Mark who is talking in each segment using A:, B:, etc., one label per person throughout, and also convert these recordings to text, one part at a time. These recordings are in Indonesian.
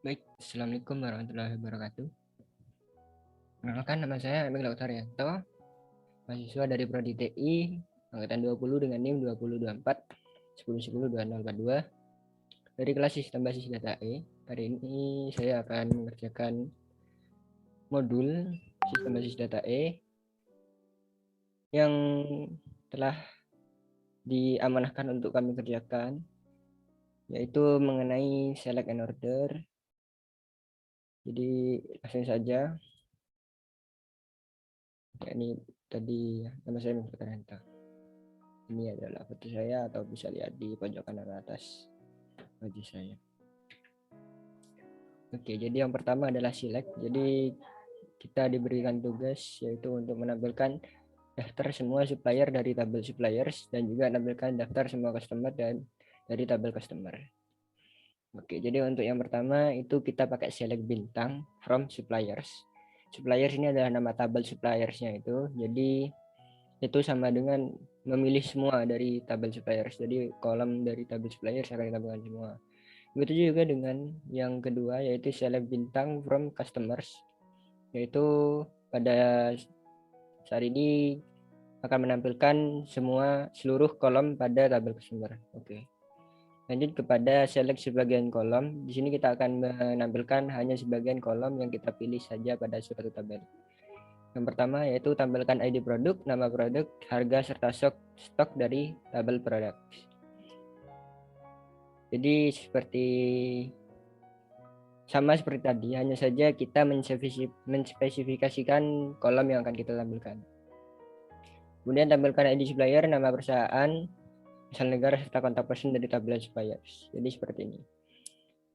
A: Baik, Assalamualaikum warahmatullahi wabarakatuh. Perkenalkan, nama saya Emil Lautarianto, mahasiswa dari Prodi TI, angkatan 20 dengan NIM 2024 10102042 dari kelas Sistem Basis Data E. Hari ini saya akan mengerjakan modul Sistem Basis Data E yang telah diamanahkan untuk kami kerjakan, yaitu mengenai select and order. Jadi langsung saja. Ya, ini tadi nama saya Emil Lautarianto. Ini adalah foto saya, atau bisa lihat di pojok kanan atas wajah saya. Oke, jadi yang pertama adalah select. Jadi kita diberikan tugas yaitu untuk menampilkan daftar semua supplier dari tabel suppliers dan juga menampilkan daftar semua customer dan dari tabel customer. Oke, jadi untuk yang pertama itu kita pakai select bintang from suppliers. Suppliers ini adalah nama tabel suppliersnya itu. Jadi itu sama dengan memilih semua dari tabel suppliers. Jadi kolom dari tabel suppliers akan ditampilkan semua. Begitu juga dengan yang kedua, yaitu select bintang from customers, yaitu pada saat ini akan menampilkan seluruh kolom pada tabel customer. Oke. Lanjut kepada select sebagian kolom. Di sini kita akan menampilkan hanya sebagian kolom yang kita pilih saja pada suatu tabel. Yang pertama yaitu tampilkan ID produk, nama produk, harga serta stok dari tabel produk. Jadi sama seperti tadi, hanya saja kita menspesifikasikan kolom yang akan kita tampilkan. Kemudian tampilkan ID supplier, nama perusahaan, asal negara, serta kontak person dari tabel suppliers. Jadi seperti ini.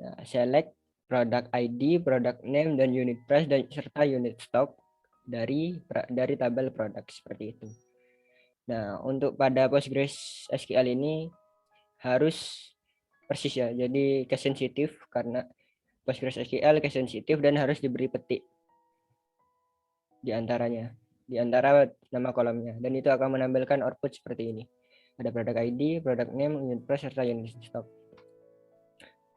A: Nah, select product ID, product name, dan unit price, dan serta unit stock dari tabel produk seperti itu. Nah, untuk pada Postgres SQL ini harus persis ya. Jadi case sensitif karena Postgres SQL case sensitif dan harus diberi petik di antara nama kolomnya, dan itu akan menampilkan output seperti ini. Ada product ID, product name, unit price, serta unit stock.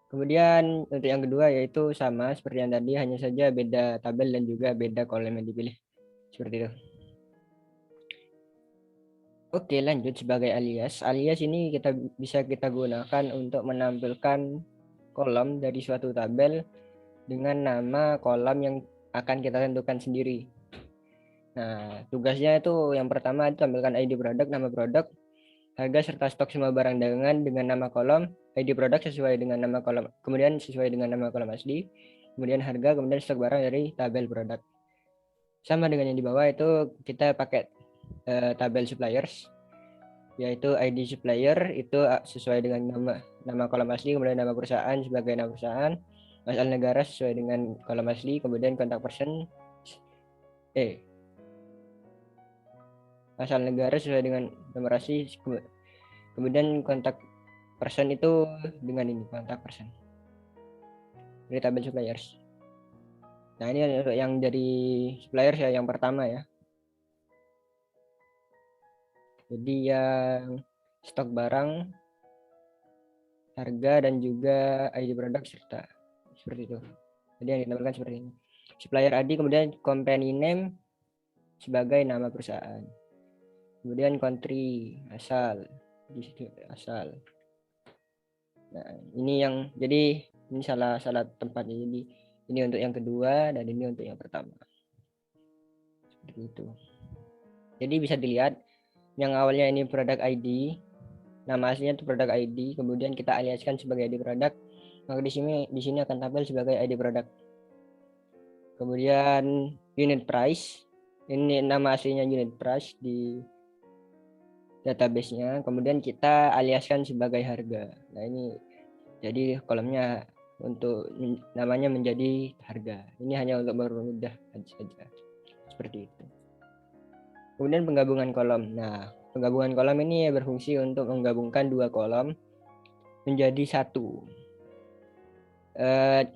A: Kemudian untuk yang kedua yaitu sama seperti yang tadi, hanya saja beda tabel dan juga beda kolom yang dipilih. Seperti itu. Oke, lanjut sebagai alias. Alias ini bisa kita gunakan untuk menampilkan kolom dari suatu tabel dengan nama kolom yang akan kita tentukan sendiri. Nah, tugasnya itu yang pertama itu tampilkan ID produk, nama produk, harga serta stok semua barang dagangan dengan nama kolom, ID produk sesuai dengan nama kolom, kemudian sesuai dengan nama kolom asli, kemudian harga, kemudian stok barang dari tabel produk. Sama dengan yang di bawah itu kita pakai tabel suppliers, yaitu ID supplier itu sesuai dengan nama kolom asli, kemudian nama perusahaan sebagai nama perusahaan, asal negara sesuai dengan kolom asli, kemudian kontak person asal negara sesuai dengan nomor asli, kemudian kontak person itu dengan ini, kontak person dari tabel suppliers. Nah, ini untuk yang dari suppliers ya, yang pertama ya. Jadi yang stok barang, harga, dan juga ID produk serta seperti itu. Jadi yang ditampilkan seperti ini. Supplier ID, kemudian company name sebagai nama perusahaan. Kemudian country, asal, di situ asal. Nah, ini salah tempatnya. Jadi ini untuk yang kedua dan ini untuk yang pertama. Seperti itu. Jadi bisa dilihat yang awalnya ini produk ID, nama aslinya itu produk ID, kemudian kita aliaskan sebagai ID produk, maka di sini akan tampil sebagai ID produk. Kemudian unit price, ini nama aslinya unit price di database-nya, kemudian kita aliaskan sebagai harga. Nah, ini jadi kolomnya untuk namanya menjadi harga. Ini hanya untuk mempermudah saja. Seperti itu. Kemudian penggabungan kolom. Nah, penggabungan kolom ini berfungsi untuk menggabungkan dua kolom menjadi satu.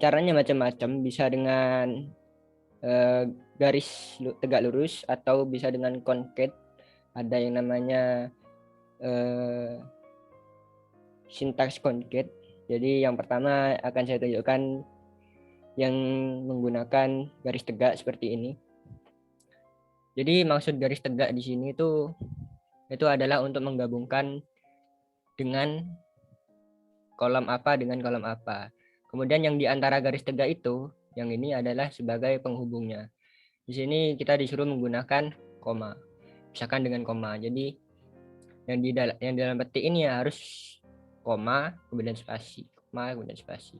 A: Caranya macam-macam, bisa dengan garis tegak lurus atau bisa dengan concat. Ada yang namanya sintaks concat. Jadi yang pertama akan saya tunjukkan yang menggunakan garis tegak seperti ini. Jadi maksud garis tegak di sini itu adalah untuk menggabungkan dengan kolom apa dengan kolom apa. Kemudian yang di antara garis tegak itu, yang ini adalah sebagai penghubungnya. Di sini kita disuruh menggunakan koma, misalkan dengan koma. Jadi yang di dalam petik ini ya harus koma, kemudian spasi, koma, kemudian spasi.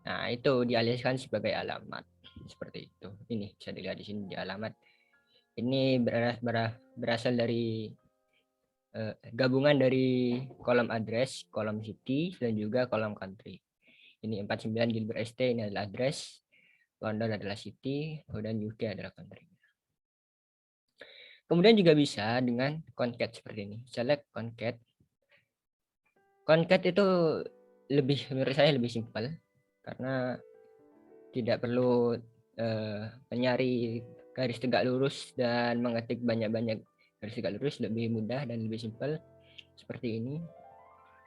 A: Nah, itu dialihkan sebagai alamat. Seperti itu. Ini bisa dilihat di sini di alamat. Ini berasal dari gabungan dari kolom address, kolom city, dan juga kolom country. Ini 49 Gilbert ST, ini adalah address, London adalah city, dan UK adalah country. Kemudian juga bisa dengan concat seperti ini. Select concat. Concat itu menurut saya lebih simpel karena tidak perlu mencari garis tegak lurus dan mengetik banyak-banyak garis tegak lurus, lebih mudah dan lebih simpel seperti ini.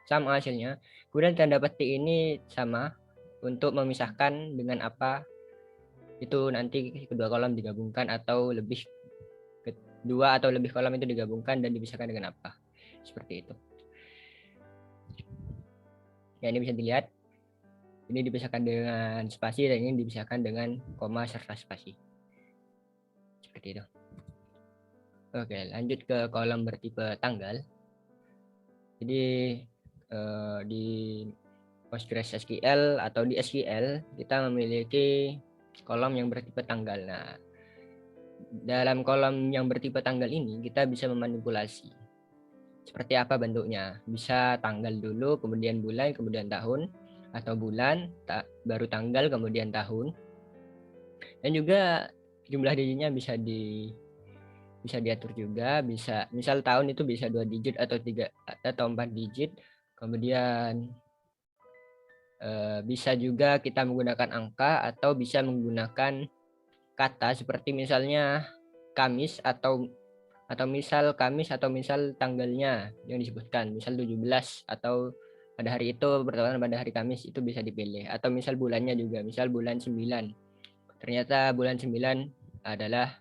A: Sama hasilnya. Kemudian tanda petik ini sama untuk memisahkan dengan apa itu nanti kedua kolom digabungkan atau dua atau lebih kolom itu digabungkan dan dipisahkan dengan apa. Seperti itu. Ya, ini bisa dilihat. Ini dipisahkan dengan spasi dan ini dipisahkan dengan koma serta spasi. Seperti itu. Oke, lanjut ke kolom bertipe tanggal. Jadi di PostgreSQL atau di SQL kita memiliki kolom yang bertipe tanggal. Nah, dalam kolom yang bertipe tanggal ini kita bisa memanipulasi. Seperti apa bentuknya? Bisa tanggal dulu, kemudian bulan, kemudian tahun, atau bulan, baru tanggal, kemudian tahun. Dan juga jumlah digitnya bisa diatur juga, bisa misal tahun itu bisa 2 digit atau 3 atau 4 digit. Kemudian bisa juga kita menggunakan angka atau bisa menggunakan kata seperti misalnya Kamis atau misal tanggalnya yang disebutkan, misal 17 atau pada hari itu bertepatan pada hari Kamis, itu bisa dipilih. Atau misal bulannya juga, misal bulan 9. Ternyata bulan 9 adalah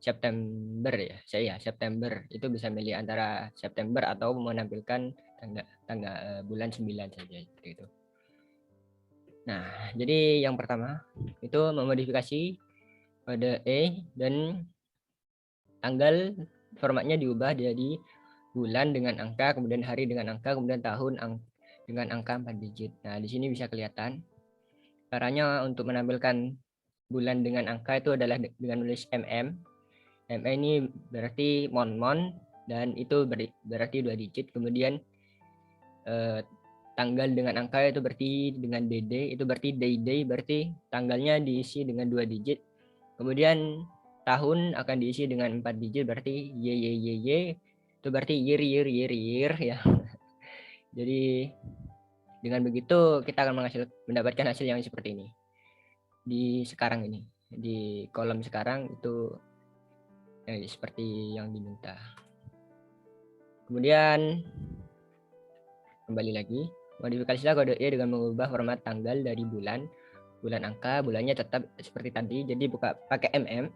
A: September ya. September. Itu bisa milih antara September atau menampilkan tanggal bulan 9 saja seperti itu. Nah, jadi yang pertama itu memodifikasi kode E dan tanggal, formatnya diubah jadi bulan dengan angka, kemudian hari dengan angka, kemudian tahun dengan angka 4 digit. Nah, di sini bisa kelihatan. Caranya untuk menampilkan bulan dengan angka itu adalah dengan nulis MM. MM ini berarti mon dan itu berarti 2 digit. Kemudian tanggal dengan angka itu berarti dengan DD, itu berarti day, berarti tanggalnya diisi dengan 2 digit. Kemudian tahun akan diisi dengan 4 digit, berarti Y, itu berarti year ya. Jadi dengan begitu kita akan mendapatkan hasil yang seperti ini. Di sekarang ini, di kolom sekarang itu seperti yang diminta. Kemudian kembali lagi, modifikasilah kode E dengan mengubah format tanggal dari bulan angka, bulannya tetap seperti tadi, jadi pakai MM.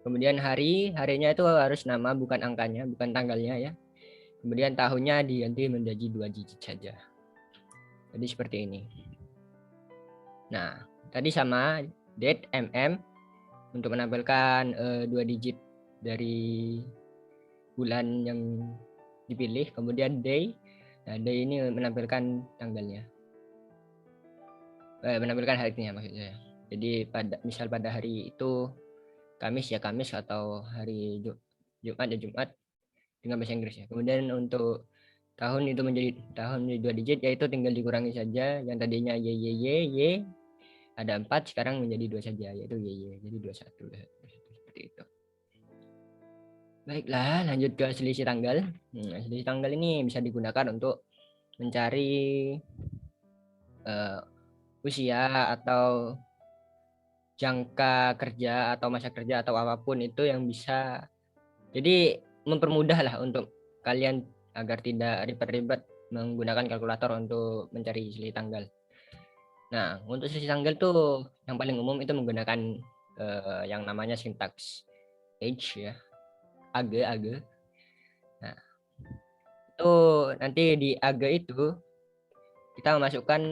A: Kemudian harinya itu harus nama, bukan angkanya, bukan tanggalnya ya. Kemudian tahunnya diganti menjadi 2 digit saja. Jadi seperti ini. Nah, tadi sama date MM untuk menampilkan 2 digit dari bulan yang dipilih. Kemudian day. Nah, day ini menampilkan tanggalnya. Menampilkan harinya maksudnya. Jadi misal pada hari itu Kamis ya Kamis, atau hari Jumat ya Jumat dengan bahasa Inggris ya. Kemudian untuk tahun itu menjadi tahun 2 digit, yaitu tinggal dikurangi saja, yang tadinya Y ada 4 sekarang menjadi 2 saja, yaitu Y, jadi 21 seperti itu. Baiklah, lanjut ke selisih tanggal. Selisih tanggal ini bisa digunakan untuk mencari usia atau jangka kerja atau masa kerja atau apapun itu yang bisa, jadi mempermudah lah untuk kalian agar tidak ribet-ribet menggunakan kalkulator untuk mencari selisih tanggal. Nah, untuk sisi tanggal tuh yang paling umum itu menggunakan yang namanya sintaks age ya, age age. Nah, itu nanti di age itu kita memasukkan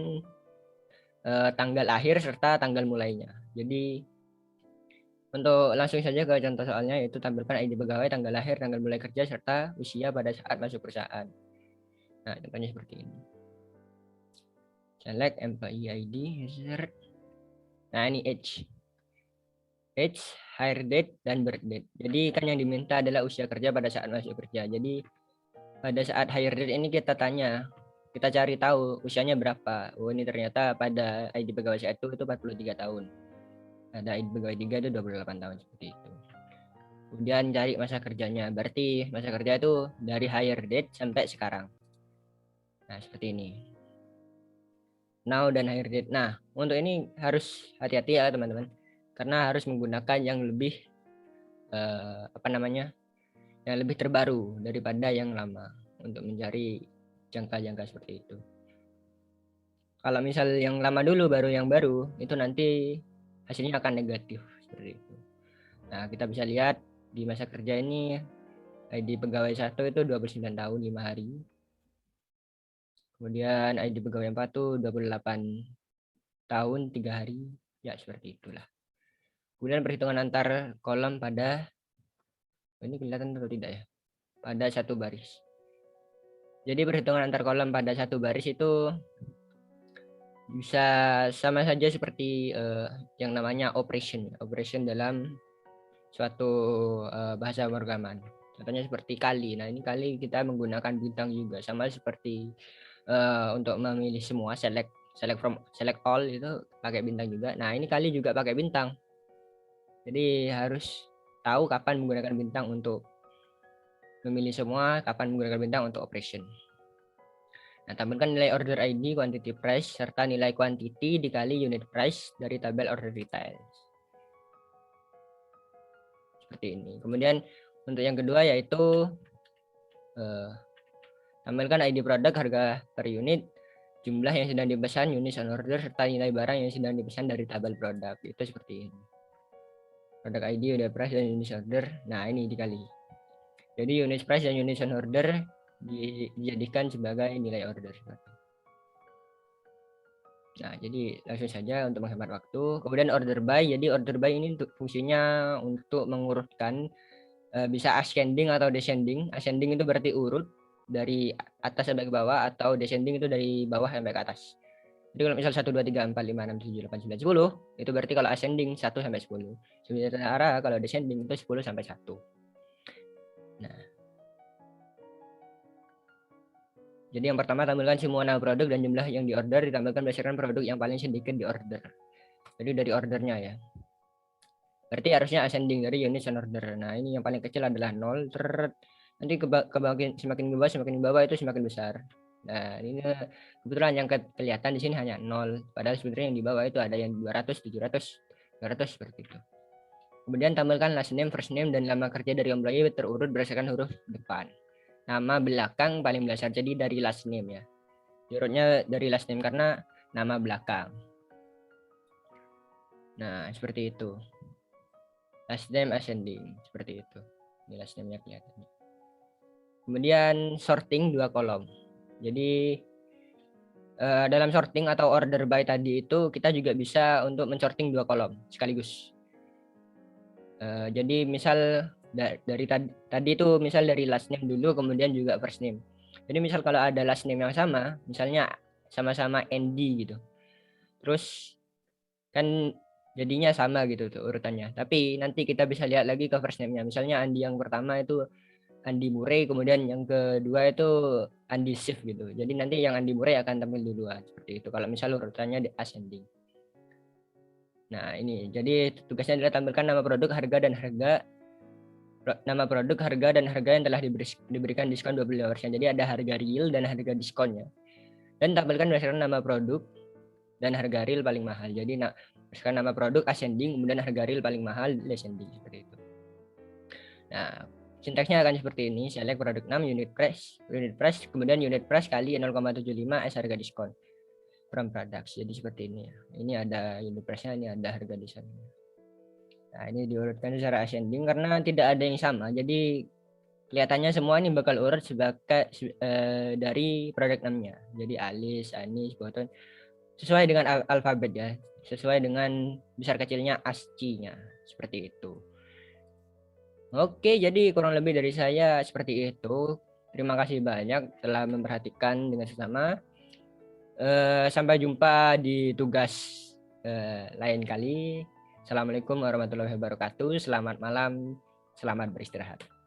A: tanggal akhir serta tanggal mulainya. Jadi untuk langsung saja ke contoh soalnya, yaitu tampilkan ID pegawai, tanggal lahir, tanggal mulai kerja, serta usia pada saat masuk perusahaan. Nah, contohnya seperti ini. Select employee ID, insert. Nah, ini age. Age, hire date, dan birth date. Jadi kan yang diminta adalah usia kerja pada saat masuk kerja. Jadi pada saat hire date ini kita tanya, kita cari tahu usianya berapa. Oh, ini ternyata pada ID pegawai 1 itu 43 tahun. Ada ID pegawai 3 itu 28 tahun, seperti itu. Kemudian cari masa kerjanya. Berarti masa kerja itu dari hire date sampai sekarang. Nah, seperti ini. Now dan hire date. Nah, untuk ini harus hati-hati ya, teman-teman. Karena harus menggunakan yang lebih yang lebih terbaru daripada yang lama untuk mencari jangka-jangka seperti itu. Kalau misal yang lama dulu baru yang baru, itu nanti hasilnya akan negatif seperti itu. Nah, kita bisa lihat di masa kerja ini ID pegawai 1 itu 29 tahun 5 hari. Kemudian ID pegawai 4 itu 28 tahun 3 hari. Ya, seperti itulah. Kemudian perhitungan antar kolom pada, ini kelihatan atau tidak ya? Pada satu baris. Jadi perhitungan antar kolom pada satu baris itu bisa sama saja seperti yang namanya operation dalam suatu bahasa pemrograman. Contohnya seperti kali. Nah, ini kali kita menggunakan bintang juga, sama seperti untuk memilih semua, select all itu pakai bintang juga. Nah, ini kali juga pakai bintang. Jadi harus tahu kapan menggunakan bintang untuk memilih semua, kapan menggunakan bintang untuk operation. Nah, tampilkan nilai order ID, quantity price, serta nilai quantity dikali unit price dari tabel order details. Seperti ini. Kemudian untuk yang kedua yaitu tampilkan ID produk, harga per unit, jumlah yang sedang dipesan, units on order, serta nilai barang yang sedang dipesan dari tabel produk. Itu seperti ini. Produk ID, unit price, dan units order. Nah, ini dikali. Jadi unit price dan units on order dijadikan sebagai nilai order. Nah, jadi langsung saja untuk menghemat waktu. Kemudian order by. Jadi order by ini fungsinya untuk mengurutkan, bisa ascending atau descending. Ascending itu berarti urut dari atas sampai ke bawah, atau descending itu dari bawah sampai ke atas. Jadi kalau misal 1, 2, 3, 4, 5, 6, 7, 8, 9, 10, itu berarti kalau ascending 1 sampai 10. Sementara kalau descending itu 10 sampai 1. Nah, jadi yang pertama tampilkan semua nama produk dan jumlah yang diorder ditampilkan berdasarkan produk yang paling sedikit diorder. Jadi dari ordernya ya. Berarti harusnya ascending dari unit on order. Nah, ini yang paling kecil adalah 0. Nanti semakin ke bawah itu semakin besar. Nah, ini kebetulan yang kelihatan di sini hanya 0. Padahal sebenarnya yang di bawah itu ada yang 200, 700, 200 seperti itu. Kemudian tampilkan last name, first name, dan nama kerja dari employee terurut berdasarkan huruf depan. Nama belakang paling besar, jadi dari last name ya. Diurutnya dari last name karena nama belakang. Nah, seperti itu. Last name ascending, seperti itu. Ini last name-nya kelihatan. Kemudian sorting 2 kolom. Jadi dalam sorting atau order by tadi itu kita juga bisa untuk mensorting 2 kolom sekaligus. Jadi misal dari tadi itu misal dari last name dulu, kemudian juga first name. Jadi misal kalau ada last name yang sama, misalnya sama-sama Andy gitu, terus kan jadinya sama gitu tuh urutannya. Tapi nanti kita bisa lihat lagi ke first name-nya. Misalnya Andi yang pertama itu Andi Murray, kemudian yang kedua itu Andi Shift gitu. Jadi nanti yang Andi Murray akan tampil duluan seperti itu. Kalau misal urutannya di ascending. Nah, ini jadi tugasnya adalah tampilkan nama produk, harga, dan harga. Nama produk, harga, dan harga yang telah diberikan diskon 25%. Jadi ada harga real dan harga diskonnya. Dan tampilkan berdasarkan nama produk dan harga real paling mahal. Jadi berdasarkan nama produk ascending, kemudian harga real paling mahal descending seperti itu. Nah, sintaksnya akan seperti ini. Select produk 6, unit price, kemudian unit price kali 0,75 S harga diskon. from products. Jadi seperti ini ya. Ini ada unit price-nya, ini ada harga desainnya. Nah, ini diurutkan secara ascending karena tidak ada yang sama. Jadi kelihatannya semua ini bakal urut sebagai dari produk namanya. Jadi Alice, Anis, Boton sesuai dengan alfabet ya, sesuai dengan besar kecilnya ASCII-nya seperti itu. Oke, jadi kurang lebih dari saya seperti itu. Terima kasih banyak telah memperhatikan dengan sesama. Sampai jumpa di tugas lain kali. Assalamualaikum warahmatullahi wabarakatuh. Selamat malam, selamat beristirahat.